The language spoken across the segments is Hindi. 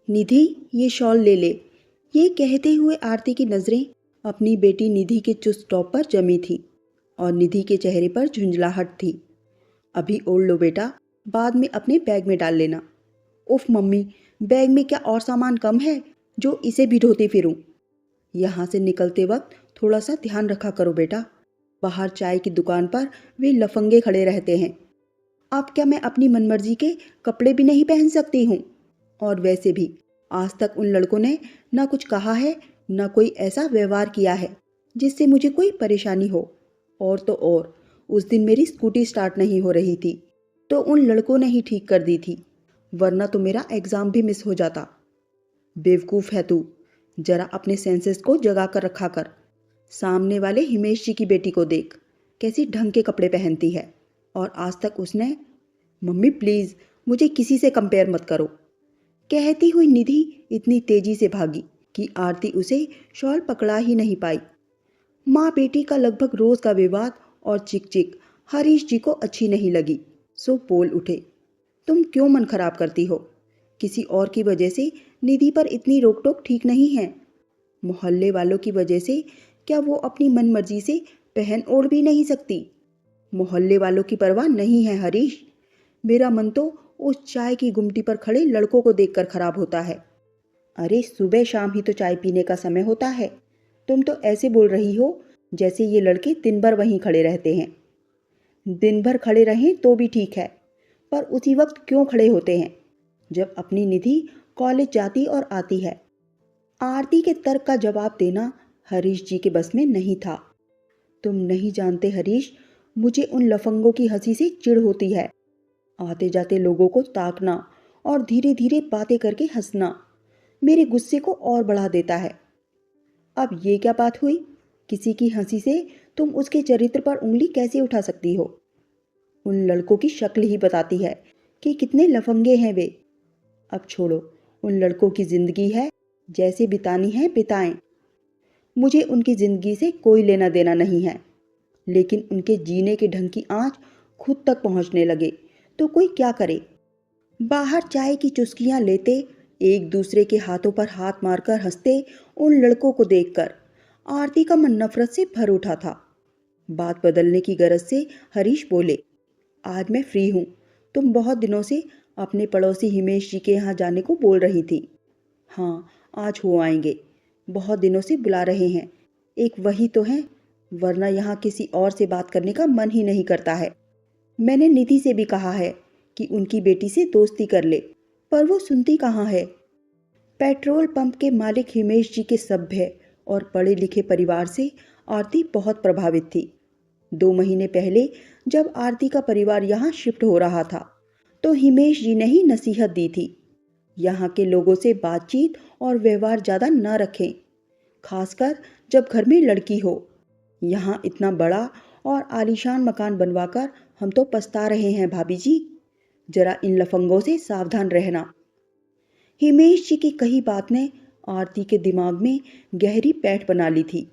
निधि, ये शॉल ले ले। ये कहते हुए आरती की नज़रें अपनी बेटी निधि के चुस्त टॉप पर जमी थी और निधि के चेहरे पर झुंझलाहट थी। अभी ओढ़ लो बेटा, बाद में अपने बैग में डाल लेना। उफ मम्मी, बैग में क्या और सामान कम है जो इसे भी ढोती फिरूं? यहाँ से निकलते वक्त थोड़ा सा ध्यान रखा करो बेटा। बाहर चाय की दुकान पर वे लफंगे खड़े रहते हैं। अब क्या मैं अपनी मनमर्जी के कपड़े भी नहीं पहन सकती हूँ? और वैसे भी आज तक उन लड़कों ने ना कुछ कहा है, ना कोई ऐसा व्यवहार किया है जिससे मुझे कोई परेशानी हो। और तो और, उस दिन मेरी स्कूटी स्टार्ट नहीं हो रही थी तो उन लड़कों ने ही ठीक कर दी थी, वरना तो मेरा एग्ज़ाम भी मिस हो जाता। बेवकूफ़ है तू, जरा अपने सेंसेस को जगा कर रखा कर। सामने वाले हिमेश जी की बेटी को देख, कैसी ढंग के कपड़े पहनती है, और आज तक उसने। मम्मी प्लीज़, मुझे किसी से कंपेयर मत करो। कहती हुई निधि इतनी तेजी से भागी कि आरती उसे शॉल पकड़ा ही नहीं पाई। माँ बेटी का लगभग रोज का विवाद और चिक चिक हरीश जी को अच्छी नहीं लगी, सो बोल उठे, तुम क्यों मन खराब करती हो? किसी और की वजह से निधि पर इतनी रोक टोक ठीक नहीं है। मोहल्ले वालों की वजह से क्या वो अपनी मन मर्जी से पहन ओढ़ भी नहीं सकती? मोहल्ले वालों की परवाह नहीं है हरीश। मेरा मन तो उस चाय की गुमटी पर खड़े लड़कों को देखकर खराब होता है। अरे सुबह शाम ही तो चाय पीने का समय होता है। तुम तो ऐसे बोल रही हो जैसे ये लड़के दिन भर वहीं खड़े रहते हैं। दिन भर खड़े रहें तो भी ठीक है, पर उसी वक्त क्यों खड़े होते हैं जब अपनी निधि कॉलेज जाती और आती है? आरती के तर्क का जवाब देना हरीश जी के बस में नहीं था। तुम नहीं जानते हरीश, मुझे उन लफंगों की हंसी से चिढ़ होती है। आते जाते लोगों को ताकना और धीरे धीरे बातें करके हंसना मेरे गुस्से को और बढ़ा देता है। अब ये क्या बात हुई? किसी की हंसी से तुम उसके चरित्र पर उंगली कैसे उठा सकती हो? उन लड़कों की शक्ल ही बताती है कि कितने लफंगे हैं वे। अब छोड़ो, उन लड़कों की जिंदगी है, जैसे बितानी है बिताएं। मुझे उनकी जिंदगी से कोई लेना देना नहीं है, लेकिन उनके जीने के ढंग की आंच खुद तक पहुंचने लगे तो कोई क्या करे? बाहर चाय की चुस्कियां लेते, एक दूसरे के हाथों पर हाथ मारकर हंसते उन लड़कों को देखकर आरती का मन नफरत से भर उठा था। बात बदलने की गरज से हरीश बोले, आज मैं फ्री हूँ। तुम बहुत दिनों से अपने पड़ोसी हिमेश जी के यहाँ जाने को बोल रही थी। हाँ, आज हो आएंगे। बहुत दिनों से बुला रहे हैं। एक वही तो है, वरना यहाँ किसी और से बात करने का मन ही नहीं करता है। मैंने निधि से भी कहा है कि उनकी बेटी से दोस्ती कर ले, पर वो सुनती कहाँ है। पेट्रोल पंप के मालिक हिमेश जी के सभ्य और पढ़े लिखे परिवार से आरती बहुत प्रभावित थी। 2 महीने पहले जब आरती का परिवार यहाँ शिफ्ट हो रहा था तो हिमेश जी ने ही नसीहत दी थी, यहाँ के लोगों से बातचीत और व्यवहार ज़्यादा न रखें, खासकर जब घर में लड़की हो। यहाँ इतना बड़ा और आलीशान मकान बनवाकर हम तो पछता रहे हैं भाभी जी। जरा इन लफंगों से सावधान रहना। हिमेश जी की कही बात ने आरती के दिमाग में गहरी पैठ बना ली थी।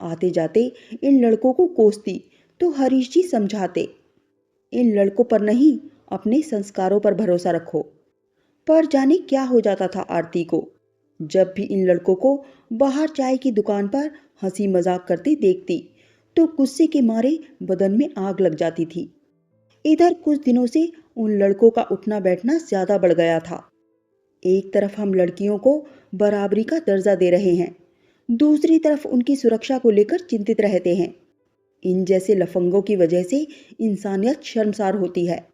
आते जाते इन लड़कों को कोसती तो हरीश जी समझाते, इन लड़कों पर नहीं, अपने संस्कारों पर भरोसा रखो। पर जाने क्या हो जाता था आरती को, जब भी इन लड़कों को बाहर चाय की दुकान पर हंसी मजाक करते देखती तो गुस्से के मारे बदन में आग लग जाती थी। इधर कुछ दिनों से उन लड़कों का उठना बैठना ज्यादा बढ़ गया था। एक तरफ हम लड़कियों को बराबरी का दर्जा दे रहे हैं, दूसरी तरफ उनकी सुरक्षा को लेकर चिंतित रहते हैं। इन जैसे लफंगों की वजह से इंसानियत शर्मसार होती है।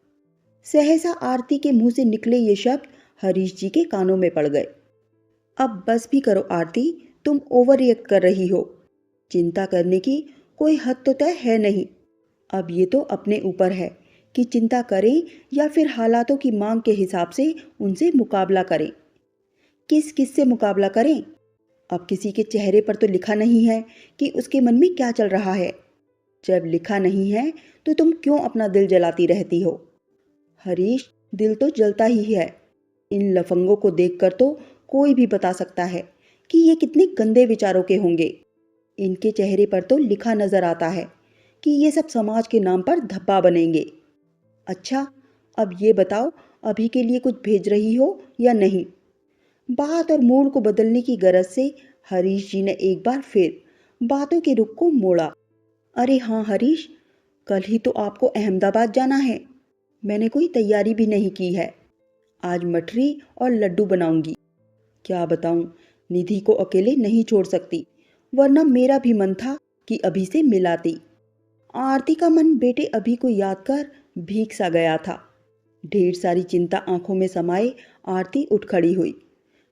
सहसा आरती के मुंह से निकले ये शब्द हरीश जी के कानों में पड़ गए। अब बस भी करो आरती, तुम ओवर रिएक्ट कर रही हो। चिंता करने की कोई हद तो तय है नहीं। अब ये तो अपने ऊपर है कि चिंता करें या फिर हालातों की मांग के हिसाब से उनसे मुकाबला करें। किस किस से मुकाबला करें? अब किसी के चेहरे पर तो लिखा नहीं है कि उसके मन में क्या चल रहा है। जब लिखा नहीं है तो तुम क्यों अपना दिल जलाती रहती हो? हरीश, दिल तो जलता ही है। इन लफंगों को देखकर तो कोई भी बता सकता है कि ये कितने गंदे विचारों के होंगे। इनके चेहरे पर तो लिखा नजर आता है कि ये सब समाज के नाम पर धब्बा बनेंगे। अच्छा, अब ये बताओ, अभी के लिए कुछ भेज रही हो या नहीं? बात और मूड को बदलने की गरज से हरीश जी ने एक बार फिर बातों के रुख को मोड़ा। अरे हाँ हरीश, कल ही तो आपको अहमदाबाद जाना है। मैंने कोई तैयारी भी नहीं की है। आज मठरी और लड्डू बनाऊंगी। क्या बताऊं, निधि को अकेले नहीं छोड़ सकती, वरना मेरा भी मन था कि अभी से मिलाती। आरती का मन बेटे अभी को याद कर भीग सा गया था। ढेर सारी चिंता आंखों में समाये आरती उठ खड़ी हुई।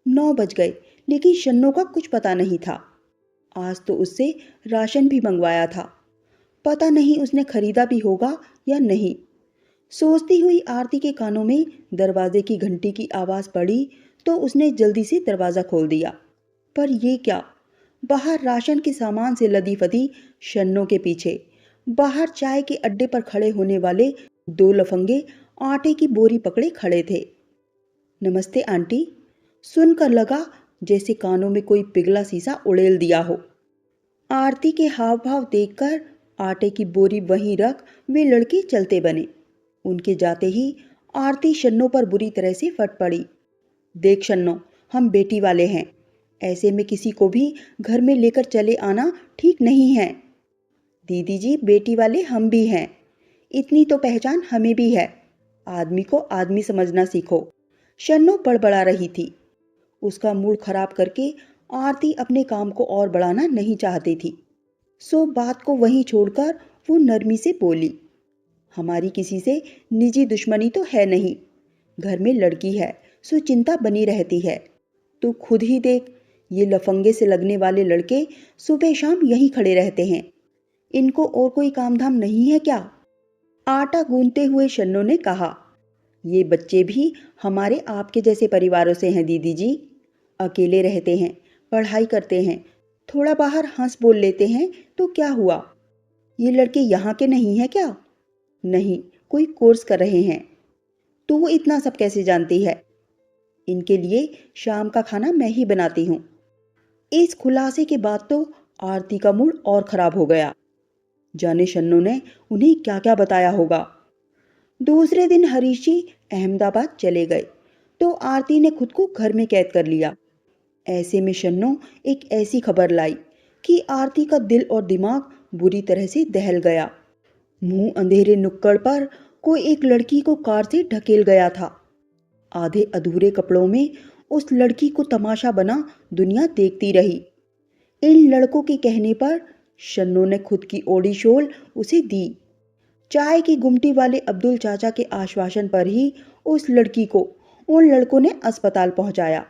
9 बज गए, लेकिन शन्नो का कुछ पता नहीं था। आज तो उससे राशन भी मंगवाया था, पता नहीं उसने खरीदा भी होगा या नहीं। सोचती हुई आरती के कानों में दरवाजे की घंटी की आवाज पड़ी तो उसने जल्दी से दरवाजा खोल दिया। पर ये क्या, बाहर राशन के सामान से लदी फदी शन्नो के पीछे बाहर चाय के अड्डे पर खड़े होने वाले 2 लफंगे आटे की बोरी पकड़े खड़े थे। नमस्ते आंटी। सुनकर लगा जैसे कानों में कोई पिघला शीशा उड़ेल दिया हो। आरती के हाव भाव देखकर आटे की बोरी वहीं रख वे लड़के चलते बने। उनके जाते ही आरती शन्नो पर बुरी तरह से फट पड़ी। देख शन्नो, हम बेटी वाले हैं, ऐसे में किसी को भी घर में लेकर चले आना ठीक नहीं है। दीदी जी, बेटी वाले हम भी हैं, इतनी तो पहचान हमें भी है। आदमी को आदमी समझना सीखो। शन्नो बड़बड़ा रही थी। उसका मूड खराब करके आरती अपने काम को और बढ़ाना नहीं चाहती थी, सो बात को वहीं छोड़कर वो नरमी से बोली, हमारी किसी से निजी दुश्मनी तो है नहीं। घर में लड़की है सो चिंता बनी रहती है। तू खुद ही देख, ये लफंगे से लगने वाले लड़के सुबह शाम यहीं खड़े रहते हैं। इनको और कोई काम धाम नहीं है क्या? आटा गूंथते हुए शन्नो ने कहा, ये बच्चे भी हमारे आपके जैसे परिवारों से हैं दीदी जी। अकेले रहते हैं, पढ़ाई करते हैं, थोड़ा बाहर हंस बोल लेते हैं तो क्या हुआ? ये लड़के यहाँ के नहीं हैं क्या? नहीं, कोई कोर्स कर रहे हैं। तो वो इतना सब कैसे जानती है? इनके लिए शाम का खाना मैं ही बनाती हूँ। इस खुलासे के बाद तो आरती का मूड और खराब हो गया। जाने शन्नो ने उन्हें क्या क्या बताया होगा। दूसरे दिन हरीश जी अहमदाबाद चले गए तो आरती ने खुद को घर में कैद कर लिया। ऐसे में शन्नो एक ऐसी खबर लाई कि आरती का दिल और दिमाग बुरी तरह से दहल गया। मुंह अंधेरे नुक्कड़ पर कोई एक लड़की को कार से ढकेल गया था। आधे अधूरे कपड़ों में उस लड़की को तमाशा बना दुनिया देखती रही। इन लड़कों के कहने पर शन्नो ने खुद की ओढ़ी शॉल उसे दी। चाय की गुमटी वाले अब्दुल चाचा के आश्वासन पर ही उस लड़की को उन लड़कों ने अस्पताल पहुंचाया।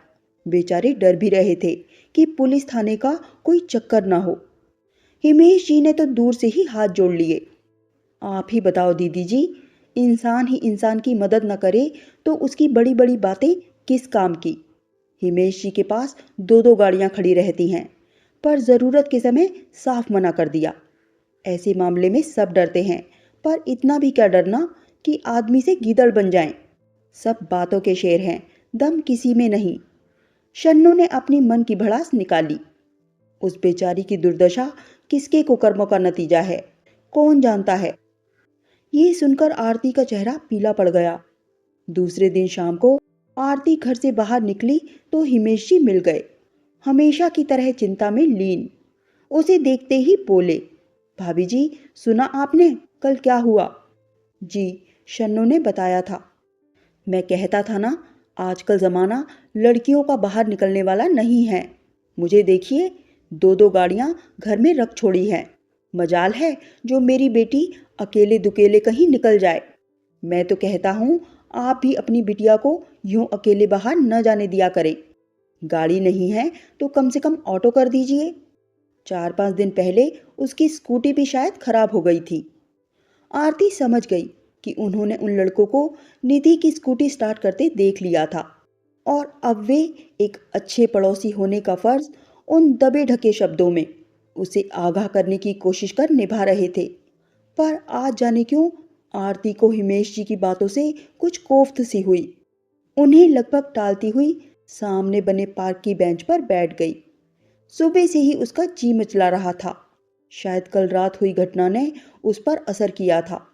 बेचारे डर भी रहे थे कि पुलिस थाने का कोई चक्कर ना हो। हिमेश जी ने तो दूर से ही हाथ जोड़ लिए। आप ही बताओ दीदी जी, इंसान ही इंसान की मदद न करे तो उसकी बड़ी बड़ी बातें किस काम की? हिमेश जी के पास 2-2 गाड़ियां खड़ी रहती हैं, पर ज़रूरत के समय साफ मना कर दिया। ऐसे मामले में सब डरते हैं, पर इतना भी क्या डरना कि आदमी से गीदड़ बन जाएं। सब बातों के शेर हैं, दम किसी में नहीं। शन्नो ने अपनी मन की भड़ास निकाली। उस बेचारी की दुर्दशा किसके कुकर्मों का नतीजा है, कौन जानता है। ये सुनकर आरती का चेहरा पीला पड़ गया। दूसरे दिन शाम को आरती घर से बाहर निकली तो हिमेश जी मिल गए, हमेशा की तरह चिंता में लीन। उसे देखते ही बोले, भाभी जी, सुना आपने कल क्या हुआ? जी, शन्नो ने बताया था। मैं कहता था ना, आजकल ज़माना लड़कियों का बाहर निकलने वाला नहीं है। मुझे देखिए, 2-2 गाड़ियाँ घर में रख छोड़ी हैं। मजाल है जो मेरी बेटी अकेले दुकेले कहीं निकल जाए। मैं तो कहता हूँ आप भी अपनी बिटिया को यूं अकेले बाहर न जाने दिया करें। गाड़ी नहीं है तो कम से कम ऑटो कर दीजिए। 4-5 दिन पहले उसकी स्कूटी भी शायद खराब हो गई थी। आरती समझ गई कि उन्होंने उन लड़कों को निधि की स्कूटी स्टार्ट करते देख लिया था और अब वे एक अच्छे पड़ोसी होने का फर्ज उन दबे ढके शब्दों में उसे आगाह करने की कोशिश कर निभा रहे थे। पर आज जाने क्यों आरती को हिमेश जी की बातों से कुछ कोफ्त सी हुई। उन्हें लगभग टालती हुई सामने बने पार्क की बेंच पर बैठ गई। सुबह से ही उसका जी मचला रहा था। शायद कल रात हुई घटना ने उस पर असर किया था।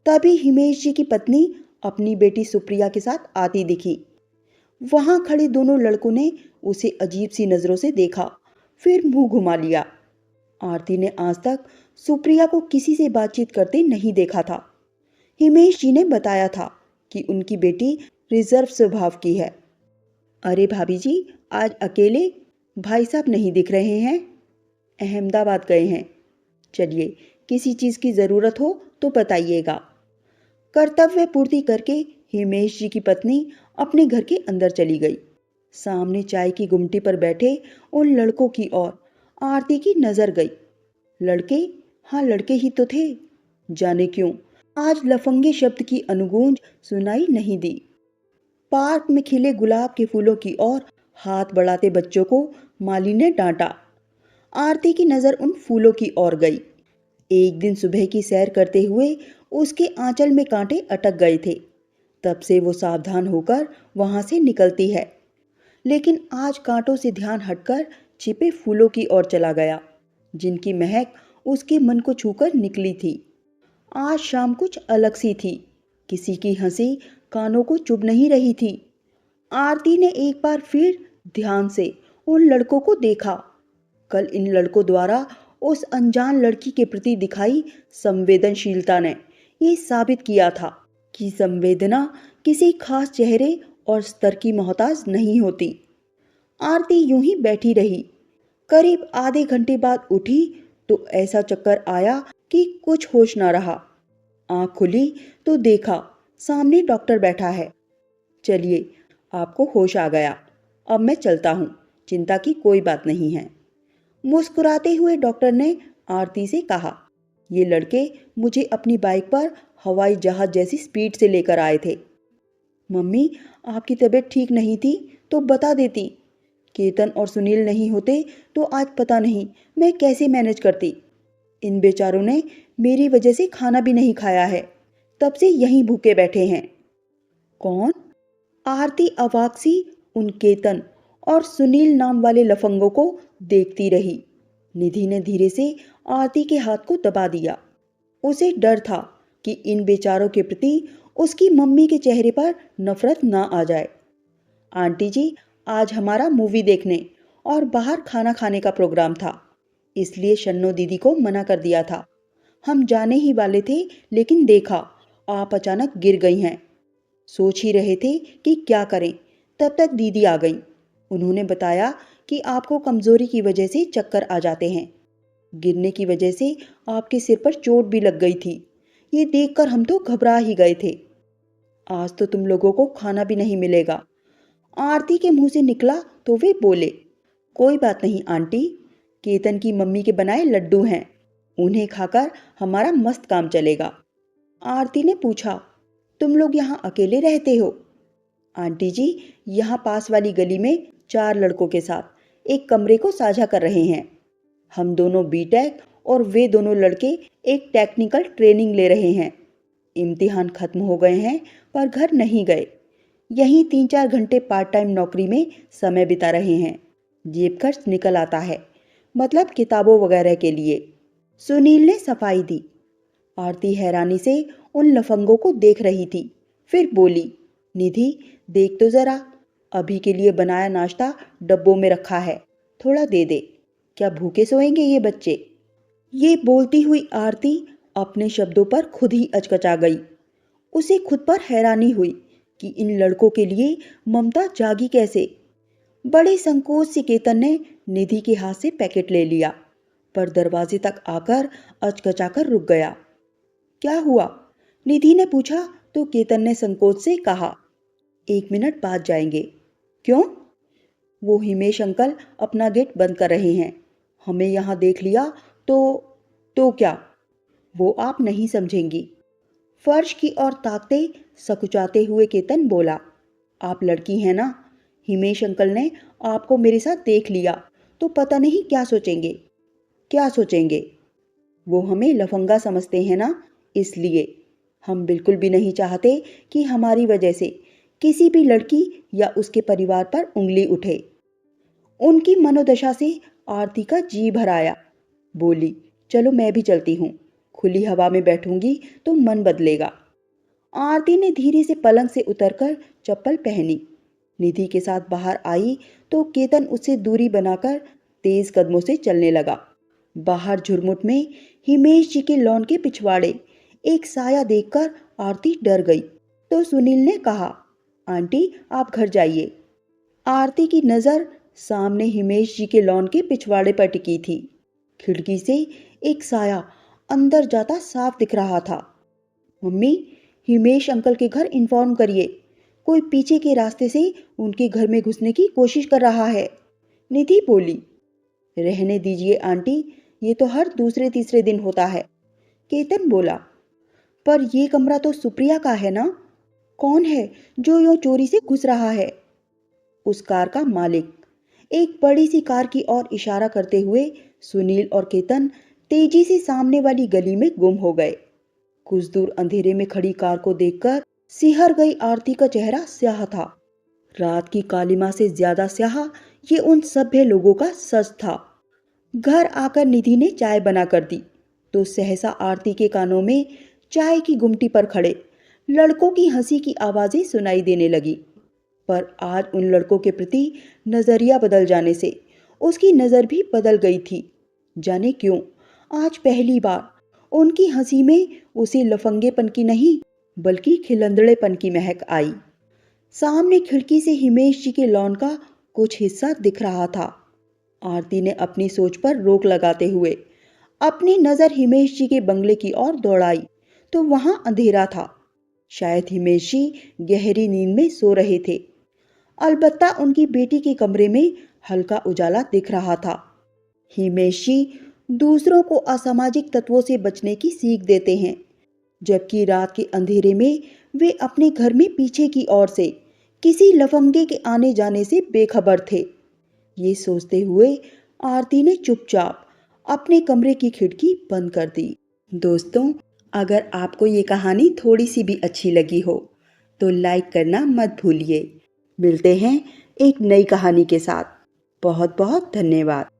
तभी हिमेश जी की पत्नी अपनी बेटी सुप्रिया के साथ आती दिखी। वहां खड़े दोनों लड़कों ने उसे अजीब सी नजरों से देखा, फिर मुंह घुमा लिया। आरती ने आज तक सुप्रिया को किसी से बातचीत करते नहीं देखा था। हिमेश जी ने बताया था कि उनकी बेटी रिजर्व स्वभाव की है। अरे भाभी जी, आज अकेले? भाई साहब नहीं दिख रहे हैं। अहमदाबाद गए हैं। चलिए, किसी चीज़ की ज़रूरत हो तो बताइएगा। कर्तव्य पूर्ति करके हिमेश जी की पत्नी अपने घर के अंदर चली गई। सामने चाय की गुमटी पर बैठे उन लड़कों की ओर आरती की नजर गई। लड़के? हाँ, लड़के ही तो थे। जाने क्यों आज लफंगे शब्द की अनुगूंज सुनाई नहीं दी। पार्क में खिले गुलाब के फूलों की ओर हाथ बढ़ाते बच्चों को माली ने डांटा। आरती की नजर उन फूलों की ओर गई। एक दिन सुबह की सैर करते हुए उसके आंचल में कांटे अटक गए थे। तब से वो सावधान होकर वहां से निकलती है, लेकिन आज कांटों से ध्यान हटकर छिपे फूलों की ओर चला गया, जिनकी महक उसके मन को छूकर निकली थी। आज शाम कुछ अलग सी थी। किसी की हंसी कानों को चुभ नहीं रही थी। आरती ने एक बार फिर ध्यान से उन लड़कों को देखा। कल इन लड़कों द्वारा उस अनजान लड़की के प्रति दिखाई संवेदनशीलता ने ये साबित किया था कि संवेदना किसी खास चेहरे और स्तर की मोहताज नहीं होती। आरती यूं ही बैठी रही। करीब आधे घंटे बाद उठी तो ऐसा चक्कर आया कि कुछ होश ना रहा। आंख खुली तो देखा सामने डॉक्टर बैठा है। चलिए, आपको होश आ गया, अब मैं चलता हूँ, चिंता की कोई बात नहीं है। मुस्कुराते हुए डॉक्टर ने आरती से कहा, ये लड़के मुझे अपनी बाइक पर हवाई जहाज जैसी स्पीड से लेकर आए थे। मम्मी, आपकी तबीयत ठीक नहीं थी तो बता देती। केतन और सुनील नहीं होते तो आज पता नहीं मैं कैसे मैनेज करती। इन बेचारों ने मेरी वजह से खाना भी नहीं खाया है, तब से यहीं भूखे बैठे हैं। कौन? आरती अवाक सी उन केतन और सुनील नाम वाले लफंगों को देखती रही। निधि ने धीरे से आरती के हाथ को दबा दिया। उसे डर था कि इन बेचारों के प्रति उसकी मम्मी के चेहरे पर नफरत ना आ जाए। आंटी जी, आज हमारा मूवी देखने और बाहर खाना खाने का प्रोग्राम था, इसलिए शन्नो दीदी को मना कर दिया था। हम जाने ही वाले थे, लेकिन देखा आप अचानक गिर गई हैं। सोच ही रहे थे कि क्या करें, तब तक दीदी आ गई। उन्होंने बताया कि आपको कमजोरी की वजह से चक्कर आ जाते हैं। गिरने की वजह से आपके सिर पर चोट भी लग गई थी। ये देखकर हम तो घबरा ही गए थे। आज तो तुम लोगों को खाना भी नहीं मिलेगा। आरती के मुंह से निकला तो वे बोले, कोई बात नहीं आंटी, केतन की मम्मी के बनाए लड्डू हैं, उन्हें खाकर हमारा मस्त काम चलेगा। आरती ने पूछा, तुम लोग यहाँ अकेले रहते हो? आंटी जी, यहाँ पास वाली गली में 4 लड़कों के साथ एक कमरे को साझा कर रहे हैं। हम दोनों बीटेक और वे दोनों लड़के एक टेक्निकल ट्रेनिंग ले रहे हैं। इम्तिहान खत्म हो गए हैं पर घर नहीं गए। यहीं 3-4 घंटे पार्ट टाइम नौकरी में समय बिता रहे हैं। जेब खर्च निकल आता है, मतलब किताबों वगैरह के लिए। सुनील ने सफाई दी। आरती हैरानी से उन लफंगों को देख रही थी, फिर बोली, निधि देख तो जरा, अभी के लिए बनाया नाश्ता डब्बों में रखा है, थोड़ा दे दे। क्या भूखे सोएंगे ये बच्चे? ये बोलती हुई आरती अपने शब्दों पर खुद ही अचकचा गई। उसे खुद पर हैरानी हुई कि इन लड़कों के लिए ममता जागी कैसे। बड़े संकोच से केतन ने निधि के हाथ से पैकेट ले लिया, पर दरवाजे तक आकर अचकचाकर रुक गया। क्या हुआ? निधि ने पूछा तो केतन ने संकोच से कहा, 1 मिनट बाद जाएंगे। क्यों? वो हिमेश अंकल अपना गेट बंद कर रहे हैं। हमें यहाँ देख लिया तो क्या? वो आप नहीं समझेंगी। फर्श की ओर ताकते सकुचाते हुए केतन बोला, आप लड़की हैं ना, हिमेश अंकल ने आपको मेरे साथ देख लिया तो पता नहीं क्या सोचेंगे। क्या सोचेंगे? वो हमें लफंगा समझते हैं ना, इसलिए। हम बिल्कुल भी नहीं चाहते कि हमारी वजह से किसी भी लड़की या उसके परिवार पर उंगली उठे। उनकी मनोदशा से आरती का जी भर आया। बोली, चलो मैं भी चलती हूँ, खुली हवा में बैठूंगी तो मन बदलेगा। आरती ने धीरे से पलंग से उतरकर चप्पल पहनी। निधि के साथ बाहर आई तो केतन उससे दूरी बनाकर तेज कदमों से चलने लगा। बाहर झुरमुट में हिमेश जी के लॉन के पिछवाड़े एक साया देखकर आरती डर गई तो सुनील ने कहा, आंटी आप घर जाइए। आरती की नज़र सामने हिमेश जी के लॉन के पिछवाड़े पर टिकी थी। खिड़की से एक साया अंदर जाता साफ दिख रहा था। मम्मी, हिमेश अंकल के घर इन्फॉर्म करिए, कोई पीछे के रास्ते से उनके घर में घुसने की कोशिश कर रहा है, निधि बोली। रहने दीजिए आंटी, ये तो हर दूसरे तीसरे दिन होता है, केतन बोला। पर ये कमरा तो सुप्रिया का है ना, कौन है जो यूं चोरी से घुस रहा है? उस कार का मालिक, एक बड़ी सी कार की ओर इशारा करते हुए सुनील और केतन तेजी से सामने वाली गली में गुम हो गए। कुछ दूर अंधेरे में खड़ी कार को देखकर सिहर गई आरती का चेहरा स्याह था। रात की कालिमा से ज्यादा स्याह ये उन सभ्य लोगों का सच था। घर आकर निधि ने चाय बना कर दी तो सहसा आरती के कानों में चाय की गुमटी पर खड़े लड़कों की हंसी की आवाजें सुनाई देने लगी। पर आज उन लड़कों के प्रति नजरिया बदल जाने से उसकी नजर भी बदल गई थी। जाने क्यों आज पहली बार उनकी हंसी में उसे लफंगेपन की नहीं बल्कि खिलंदड़ेपन की महक आई। सामने खिड़की से हिमेश जी के लॉन का कुछ हिस्सा दिख रहा था। आरती ने अपनी सोच पर रोक लगाते हुए अपनी नजर हिमेश जी के बंगले की ओर दौड़ाई तो वहां अंधेरा था। शायद हिमेश जी गहरी नींद में सो रहे थे। अलबत्ता उनकी बेटी के कमरे में हल्का उजाला दिख रहा था। हिमेश जी दूसरों को असामाजिक तत्वों से बचने की सीख देते हैं, जबकि रात के अंधेरे में वे अपने घर में पीछे की ओर से किसी लफंगे के आने जाने से बेखबर थे। ये सोचते हुए आरती ने चुपचाप अपने कमरे की खिड़की बंद कर दी। दोस्तों, अगर आपको ये कहानी थोड़ी सी भी अच्छी लगी हो तो लाइक करना मत भूलिए। मिलते हैं एक नई कहानी के साथ। बहुत बहुत धन्यवाद।